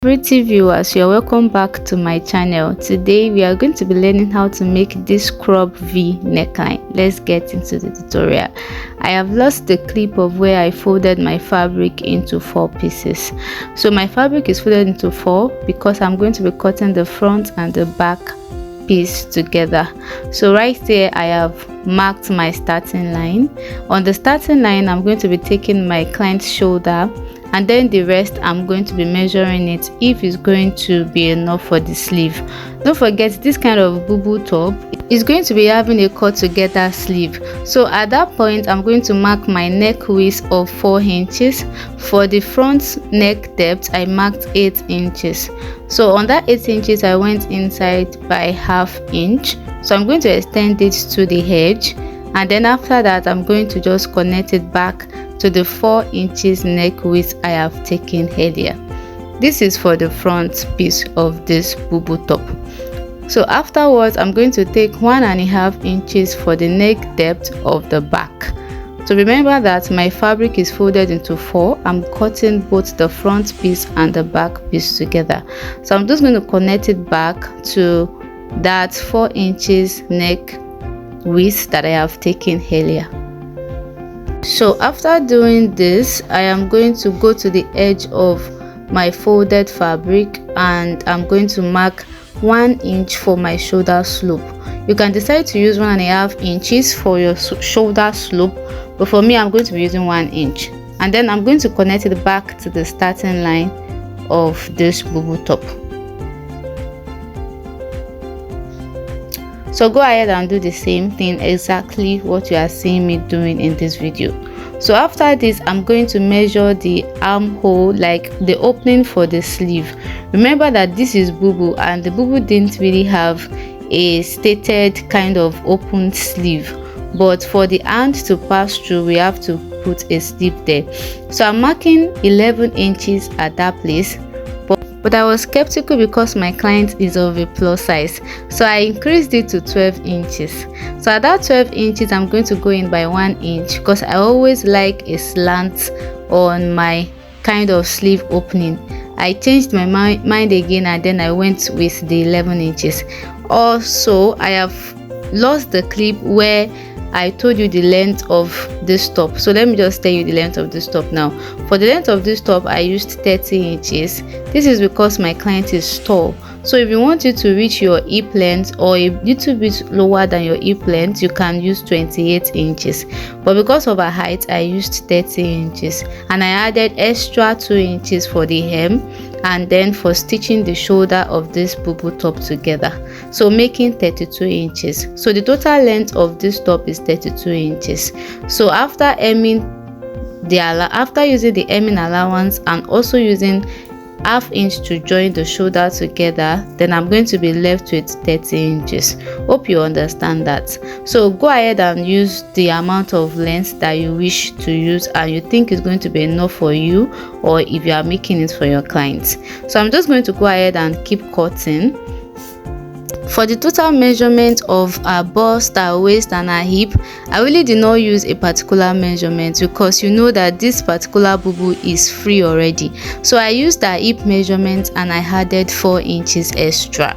Pretty viewers, you're welcome back to my channel. Today we are going to be learning how to make this crop V neckline. Let's get into the tutorial. I have lost the clip of where I folded my fabric into 4 pieces. So my fabric is folded into 4 because I'm going to be cutting the front and the back piece together. So right there I have marked my starting line. On the starting line, I'm going to be taking my client's shoulder, and then the rest I'm going to be measuring it if it's going to be enough for the sleeve. Don't forget, this kind of Bubu top is going to be having a cut together sleeve. So at that point I'm going to mark my neck width of 4 inches. For the front neck depth I marked 8 inches. So on that 8 inches I went inside by ½ inch. So I'm going to extend it to the edge, and then after that I'm going to just connect it back to the 4 inches neck width I have taken earlier. This is for the front piece of this Bubu top. So afterwards I'm going to take 1½ inches for the neck depth of the back. So remember that my fabric is folded into 4. I'm cutting both the front piece and the back piece together. So I'm just going to connect it back to that 4 inches neck width that I have taken earlier. So after doing this, I am going to go to the edge of my folded fabric and I'm going to mark 1 inch for my shoulder slope. You can decide to use 1½ inches for your shoulder slope, but for me I'm going to be using 1 inch, and then I'm going to connect it back to the starting line of this Bubu top. So go ahead and do the same thing, exactly what you are seeing me doing in this video. So after this I'm going to measure the armhole, like the opening for the sleeve. Remember that this is Bubu, and the Bubu didn't really have a stated kind of open sleeve, but for the hand to pass through we have to put a sleeve there. So I'm marking 11 inches at that place, but I was skeptical because my client is of a plus size, so I increased it to 12 inches. So at that 12 inches I'm going to go in by 1 inch because I always like a slant on my kind of sleeve opening. I changed my mind again, and then I went with the 11 inches. Also, I have lost the clip where I told you the length of this top. So let me just tell you the length of this top now. For the length of this top I used 30 inches. This is because my client is tall. So if you want it to reach your hip length or a little bit lower than your hip length, you can use 28 inches. But because of her height I used 30 inches, and I added extra 2 inches for the hem and then for stitching the shoulder of this Bubu top together, so making 32 inches. So the total length of this top is 32 inches. So after using the hemming allowance and also using ½ inch to join the shoulder together, then I'm going to be left with 30 inches. Hope you understand that. So go ahead and use the amount of length that you wish to use and you think is going to be enough for you, or if you are making it for your clients. So I'm just going to go ahead and keep cutting. For the total measurement of her bust, her waist and her hip, I really did not use a particular measurement because you know that this particular Bubu is free already. So I used her hip measurement and I added 4 inches extra.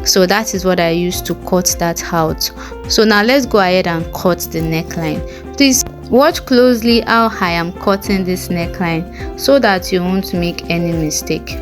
So that is what I used to cut that out. So now let's go ahead and cut the neckline. Please watch closely how I am cutting this neckline so that you won't make any mistake.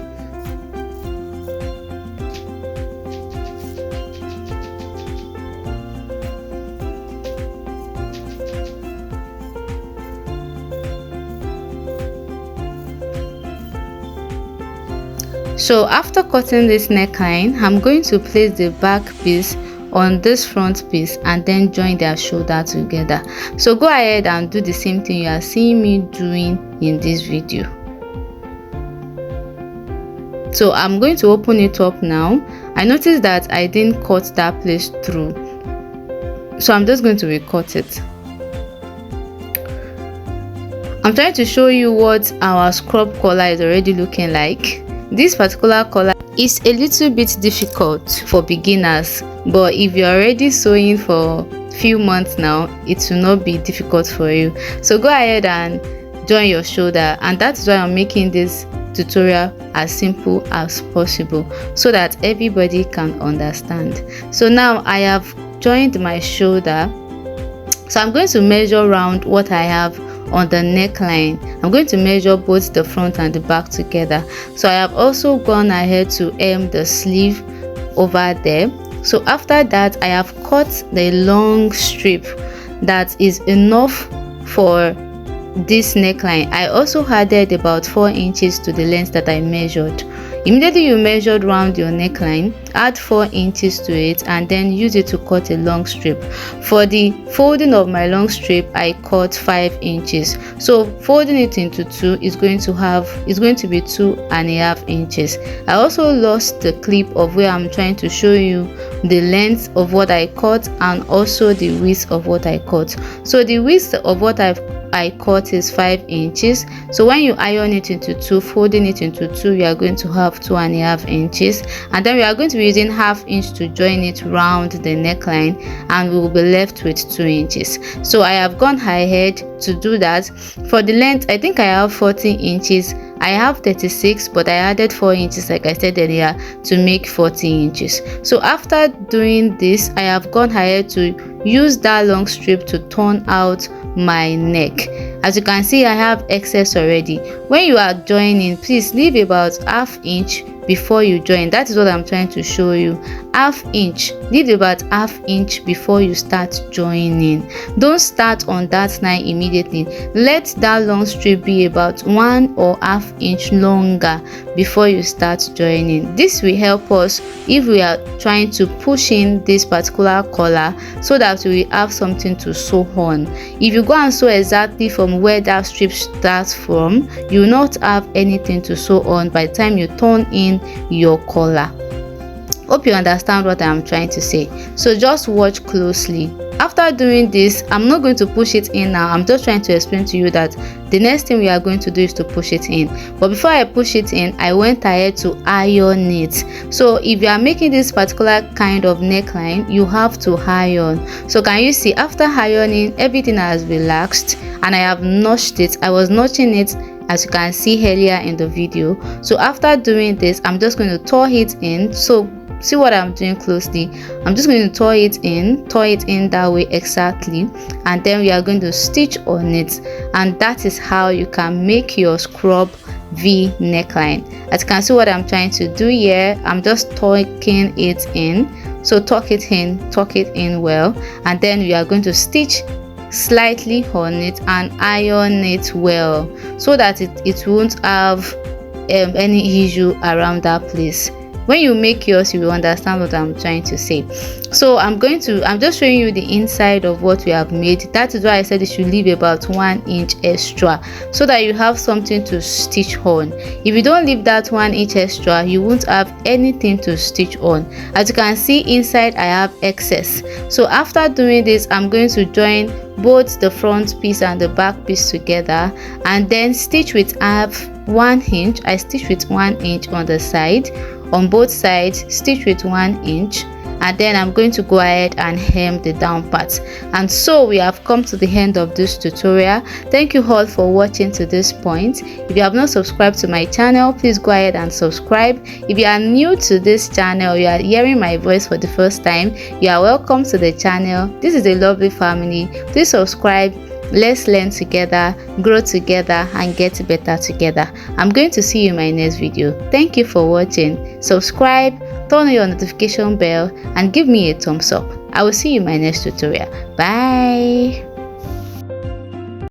So after cutting this neckline, I'm going to place the back piece on this front piece and then join their shoulder together. So go ahead and do the same thing you are seeing me doing in this video. So I'm going to open it up now. I noticed that I didn't cut that place through, so I'm just going to recut it. I'm trying to show you what our scrub collar is already looking like. This particular collar is a little bit difficult for beginners, but if you're already sewing for a few months now, it will not be difficult for you. So go ahead and join your shoulder, and that's why I'm making this tutorial as simple as possible so that everybody can understand. So now I have joined my shoulder, so I'm going to measure round what I have on the neckline. I'm going to measure both the front and the back together. So I have also gone ahead to hem the sleeve over there. So after that, I have cut the long strip that is enough for this neckline. I also added about 4 inches to the length that I measured. Immediately you measured round your neckline, add 4 inches to it and then use it to cut a long strip. For the folding of my long strip, I cut 5 inches. So folding it into two is going to be 2.5 inches. I also lost the clip of where I'm trying to show you the length of what I cut and also the width of what I cut. So the width of what I cut is 5 inches. So when you iron it into two, folding it into two, you are going to have 2.5 inches, and then we are going to be using ½ inch to join it round the neckline, and we will be left with 2 inches. So I have gone ahead to do that. For the length, I think I have 14 inches. I have 36, but I added 4 inches like I said earlier to make 40 inches. So after doing this, I have gone ahead to use that long strip to turn out my neck. As you can see, I have excess already. When you are joining, please leave about ½ inch before you join. That is what I'm trying to show you. ½ inch, leave about ½ inch before you start joining. Don't start on that line immediately. Let that long strip be about 1 or ½ inch longer before you start joining. This will help us if we are trying to push in this particular collar so that we have something to sew on. If you go and sew exactly from where that strip starts from, you will not have anything to sew on by the time you turn in your collar. Hope you understand what I'm trying to say. So just watch closely. After doing this, I'm not going to push it in now. I'm just trying to explain to you that the next thing we are going to do is to push it in. But before I push it in, I went ahead to iron it. So if you are making this particular kind of neckline, you have to iron. So can you see, after ironing, everything has relaxed and I have notched it. I was notching it, as you can see earlier in the video. So after doing this, I'm just going to toe it in. So see what I'm doing closely. I'm just going to toe it in that way exactly, and then we are going to stitch on it, and that is how you can make your scrub V neckline. As you can see what I'm trying to do here, I'm just tucking it in. So tuck it in well, and then we are going to stitch slightly on it and iron it well so that it won't have any issue around that place. When you make yours, you will understand what I'm trying to say. So I'm just showing you the inside of what we have made. That is why I said you should leave about 1 inch extra so that you have something to stitch on. If you don't leave that 1 inch extra, you won't have anything to stitch on. As you can see, inside I have excess. So after doing this, I'm going to join both the front piece and the back piece together and then stitch with 1 inch. I stitch with 1 inch on the side. On both sides, stitch with 1 inch, and then I'm going to go ahead and hem the down part. And so we have come to the end of this tutorial. Thank you all for watching to this point. If you have not subscribed to my channel, please go ahead and subscribe. If you are new to this channel, you are hearing my voice for the first time, you are welcome to the channel. This is a lovely family. Please subscribe. Let's learn together, grow together, and get better together. I'm going to see you in my next video. Thank you for watching. Subscribe, turn on your notification bell, and give me a thumbs up. I will see you in my next tutorial. Bye.